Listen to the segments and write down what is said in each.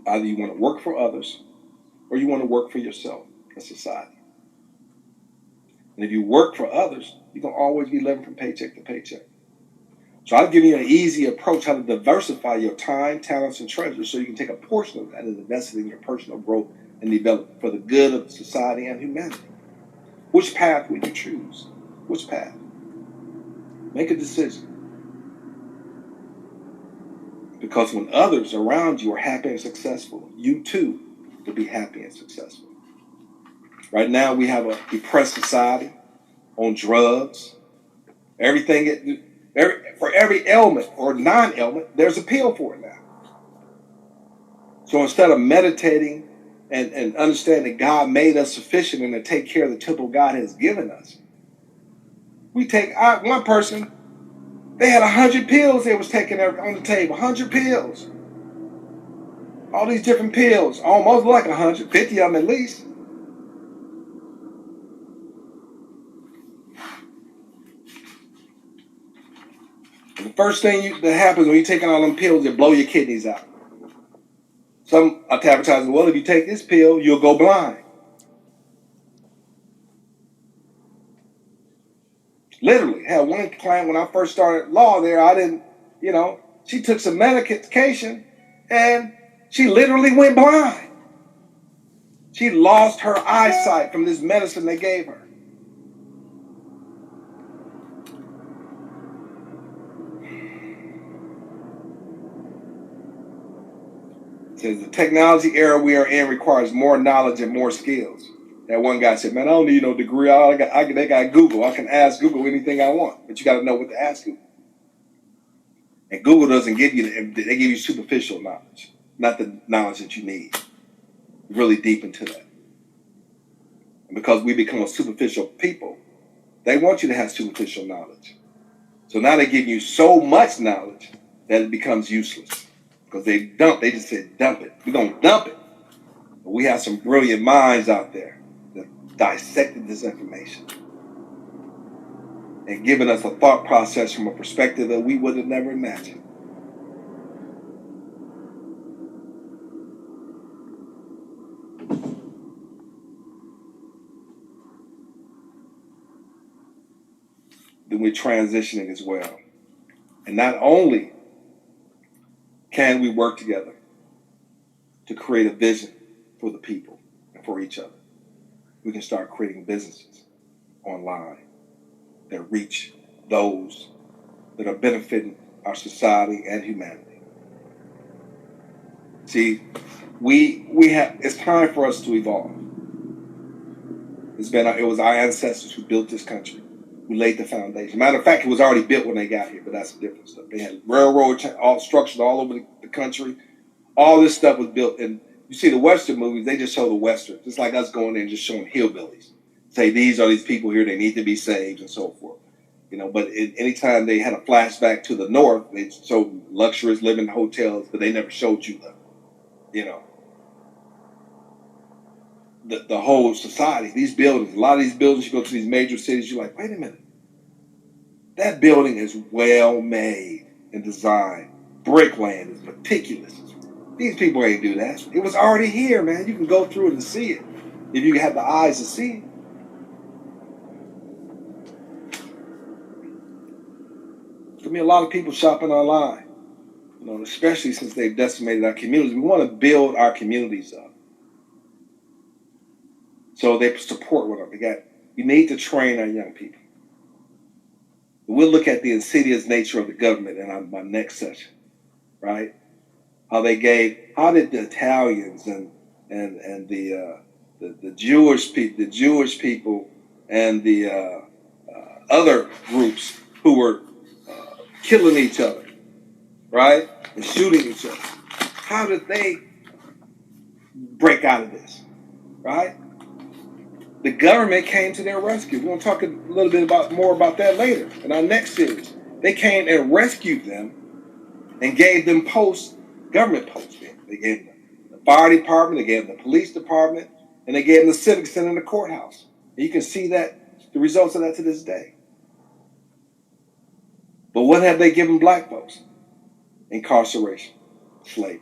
Either you want to work for others or you want to work for yourself and society. And if you work for others, you're going to always be living from paycheck to paycheck. So I've given you an easy approach how to diversify your time, talents, and treasures so you can take a portion of that and invest it in your personal growth and development for the good of society and humanity. Which path would you choose? Which path? Make a decision. Because when others around you are happy and successful, you too will be happy and successful. Right now we have a depressed society on drugs. For every ailment or non-ailment, there's a pill for it now. So instead of meditating and understanding that God made us sufficient and to take care of the temple God has given us, we take one person, they had 100 pills they was taking on the table, 100 pills. All these different pills, almost like 150 of them at least. And the first thing that happens when you're taking all them pills, it blow your kidneys out. Some advertising, well, if you take this pill, you'll go blind. Literally, had one client when I first started law there, she took some medication and she literally went blind. She lost her eyesight from this medicine they gave her. It says the technology era we are in requires more knowledge and more skills. That one guy said, man, I don't need no degree. They got Google. I can ask Google anything I want, but you got to know what to ask Google. And Google doesn't give you, they give you superficial knowledge, not the knowledge that you need. Really deep into that. And because we become a superficial people, they want you to have superficial knowledge. So now they give you so much knowledge that it becomes useless. Because they just said dump it. We're going to dump it. But we have some brilliant minds out there that dissected this information and given us a thought process from a perspective that we would have never imagined. Then we're transitioning as well. And not only can we work together to create a vision for the people and for each other, we can start creating businesses online that reach those that are benefiting our society and humanity. See, it's time for us to evolve. It was our ancestors who built this country, who laid the foundation. Matter of fact, it was already built when they got here, but that's a different stuff. They had railroad structures all over the country. All this stuff was built. And you see the Western movies, they just show the Western. Just like us going there and just showing hillbillies. Say, these are these people here, they need to be saved and so forth. But anytime they had a flashback to the North, they showed luxurious living hotels, but they never showed you the whole society. These buildings, a lot of these buildings, you go to these major cities, you're like, wait a minute. That building is well made and designed. Bricklaying is meticulous. These people ain't do that. It was already here, man. You can go through it and see it if you have the eyes to see it. There's going to be a lot of people shopping online, especially since they've decimated our communities. We want to build our communities up so they support one another. We need to train our young people. We'll look at the insidious nature of the government in my next session, right? How did the Italians and the Jewish people and the other groups who were killing each other, right, and shooting each other, how did they break out of this, right? The government came to their rescue. We're going to talk a little bit more about that later in our next series. They came and rescued them and gave them government posts. They gave them the fire department, they gave them the police department, and they gave them the civic center and the courthouse. And you can see the results of that to this day. But what have they given black folks? Incarceration, slavery.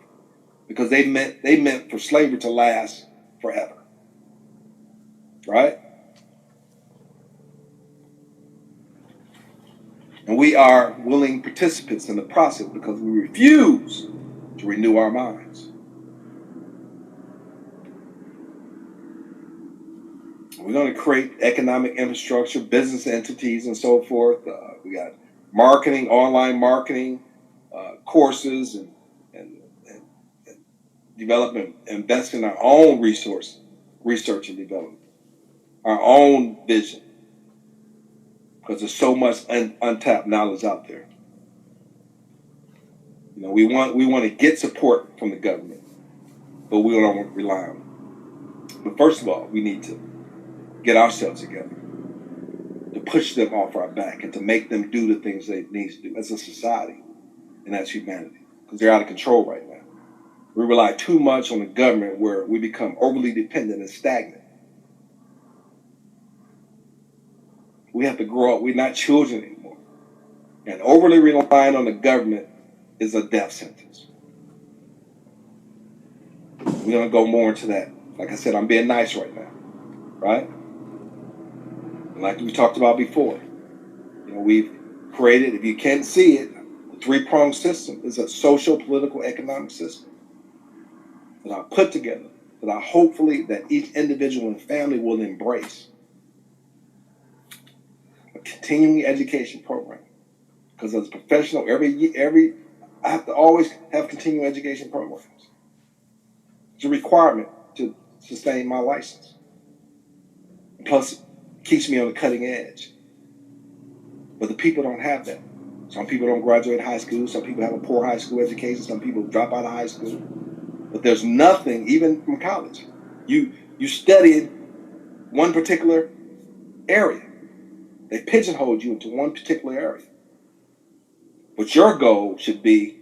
because they meant for slavery to last forever, right? And we are willing participants in the process because we refuse to renew our minds. We're going to create economic infrastructure, business entities, and so forth. We got marketing, online marketing, courses, and development, invest in our own research and development, our own vision, because there's so much untapped knowledge out there. You know, we want to get support from the government, but we don't want to rely on it. But first of all, we need to get ourselves together to push them off our back and to make them do the things they need to do as a society and as humanity, because they're out of control right now. We rely too much on the government where we become overly dependent and stagnant. We have to grow up. We're not children anymore. And overly relying on the government is a death sentence. We're going to go more into that. Like I said, I'm being nice right now, right? And like we talked about before, you know, we've created, if you can't see it, a three-pronged system is a social, political, economic system that I put together, that I hopefully that each individual and family will embrace. A continuing education program, because as a professional, I have to always have continuing education programs. It's a requirement to sustain my license. Plus, it keeps me on the cutting edge. But the people don't have that. Some people don't graduate high school. Some people have a poor high school education. Some people drop out of high school. But there's nothing, even from college. You studied one particular area. They pigeonholed you into one particular area. But your goal should be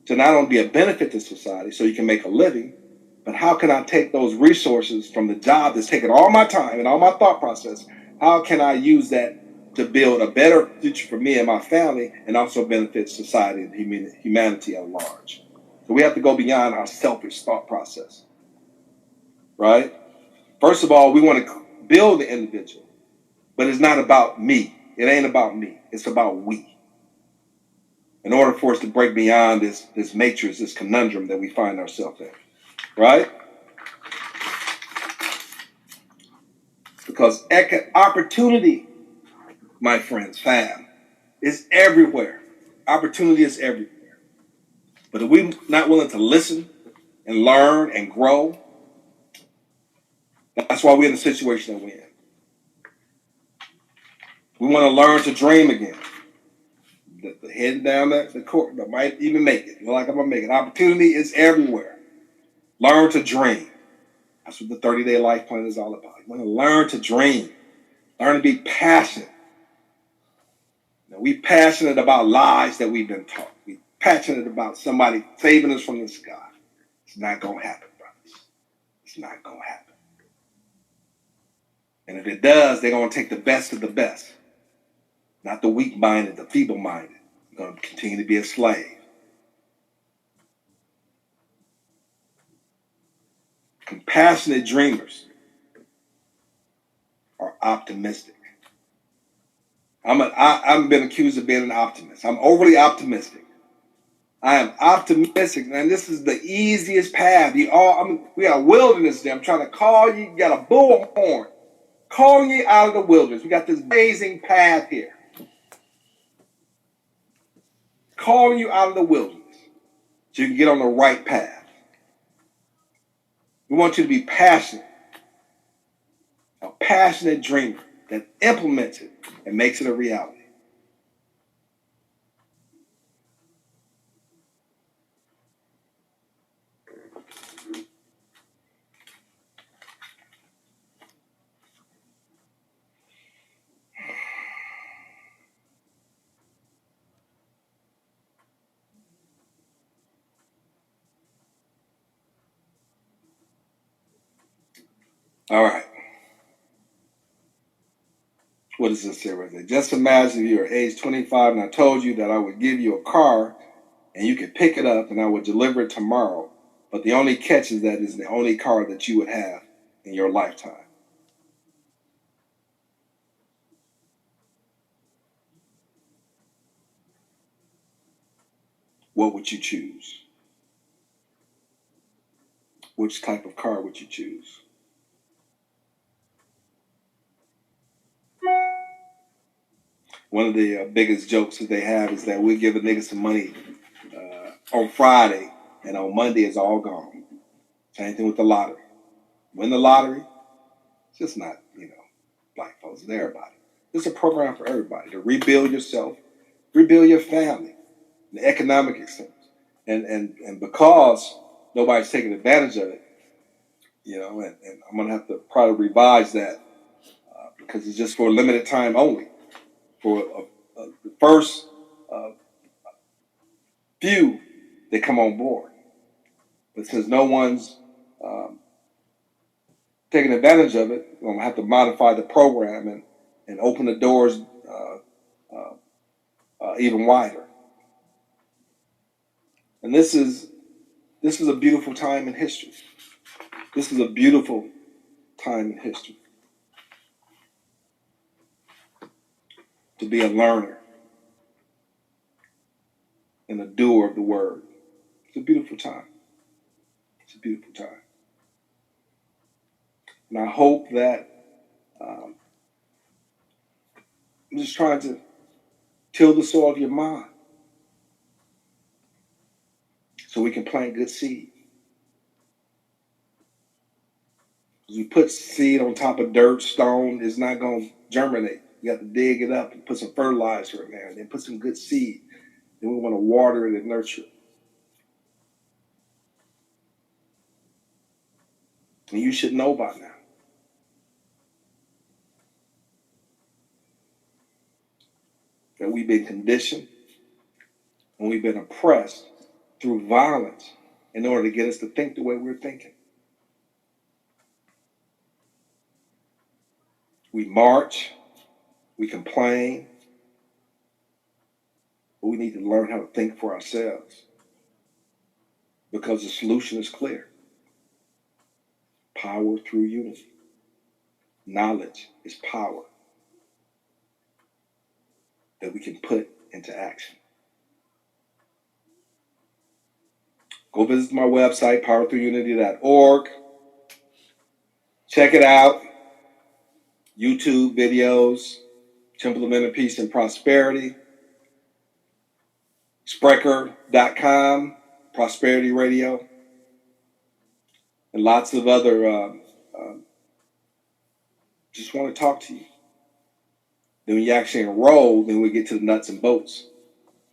to not only be a benefit to society so you can make a living, but how can I take those resources from the job that's taking all my time and all my thought process, how can I use that to build a better future for me and my family and also benefit society and humanity at large? So we have to go beyond our selfish thought process, right? First of all, we want to build the individual, but it's not about me. It ain't about me. It's about we. In order for us to break beyond this matrix, this conundrum that we find ourselves in, right? Because opportunity, my friends, fam, is everywhere. Opportunity is everywhere. But if we're not willing to listen and learn and grow, that's why we're in the situation that we're in. We want to learn to dream again. Heading down the court, I might even make it. Feel like I'm going to make it. Opportunity is everywhere. Learn to dream. That's what the 30-day life plan is all about. You want to learn to dream. Learn to be passionate. We're passionate about lies that we've been taught. We're passionate about somebody saving us from the sky. It's not going to happen, brothers. It's not going to happen. And if it does, they're going to take the best of the best. Not the weak-minded, the feeble-minded. They're going to continue to be a slave. Compassionate dreamers are optimistic. I've been accused of being an optimist. I'm overly optimistic. I am optimistic, and this is the easiest path. We got a wilderness there. I'm trying to call you. You got a bullhorn calling you out of the wilderness. We got this amazing path here, calling you out of the wilderness so you can get on the right path. We want you to be passionate, a passionate dreamer that implements it and makes it a reality. All right. What does this say right there? Just imagine if you were age 25 and I told you that I would give you a car and you can pick it up and I will deliver it tomorrow. But the only catch is that it's the only car that you would have in your lifetime. What would you choose? Which type of car would you choose? One of the biggest jokes that they have is that we give a nigga some money on Friday, and on Monday it's all gone. Same thing with the lottery. Win the lottery, it's just not, black folks, it's everybody. It's a program for everybody to rebuild yourself, rebuild your family, the economic extent. And because nobody's taking advantage of it, and I'm going to have to probably revise that because it's just for a limited time only. For the first few that come on board. But since no one's taking advantage of it, I'm going to have to modify the program and open the doors even wider. And this is a beautiful time in history. This is a beautiful time in history. To be a learner and a doer of the word. It's a beautiful time. It's a beautiful time. And I hope that I'm just trying to till the soil of your mind so we can plant good seed. As you put seed on top of dirt, stone, it's not going to germinate. You have to dig it up and put some fertilizer in there and then put some good seed. Then we want to water it and nurture it. And you should know by now that we've been conditioned and we've been oppressed through violence in order to get us to think the way we're thinking. We march, we complain, but we need to learn how to think for ourselves because the solution is clear. Power through unity. Knowledge is power that we can put into action. Go visit my website, powerthroughunity.org. Check it out. YouTube videos, Temple of Inner Peace and Prosperity. Sprecher.com, Prosperity Radio. And lots of other, just want to talk to you. Then when you actually enroll, then we get to the nuts and bolts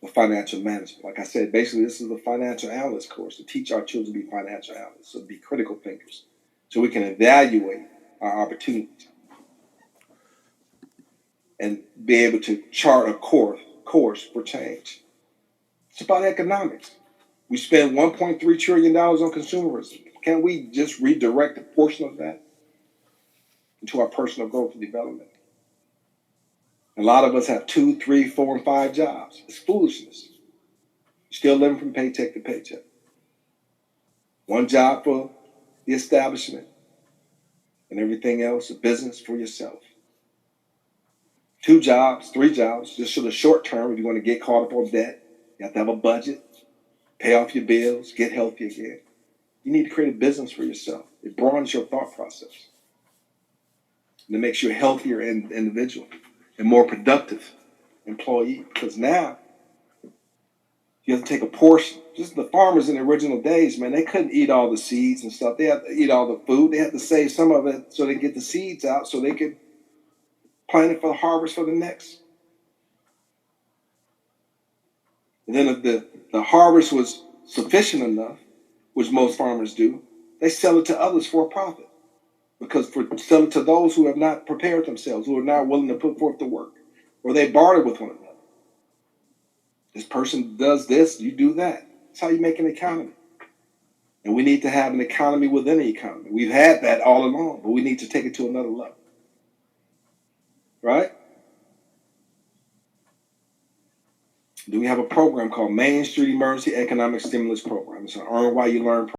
of financial management. Like I said, basically this is a financial analyst course to teach our children to be financial analysts, so to be critical thinkers, so we can evaluate our opportunities and be able to chart a course for change. It's about economics. We spend $1.3 trillion on consumerism. Can't we just redirect a portion of that into our personal growth and development? A lot of us have 2, 3, 4, and 5 jobs. It's foolishness. Still living from paycheck to paycheck. One job for the establishment and everything else, a business for yourself. 2 jobs, 3 jobs, just for the short term. If you want to get caught up on debt, you have to have a budget, pay off your bills, get healthy again. You need to create a business for yourself. It broadens your thought process. And it makes you a healthier individual and more productive employee. Because now you have to take a portion. Just the farmers in the original days, man, they couldn't eat all the seeds and stuff. They had to eat all the food. They had to save some of it so they get the seeds out so they could plant it for the harvest for the next. And then if the harvest was sufficient enough, which most farmers do, they sell it to others for a profit. Because for sell it to those who have not prepared themselves, who are not willing to put forth the work, or they barter with one another. This person does this, you do that. That's how you make an economy. And we need to have an economy within the economy. We've had that all along, but we need to take it to another level. Right? Do we have a program called Main Street Emergency Economic Stimulus Program? It's an Earn While You Learn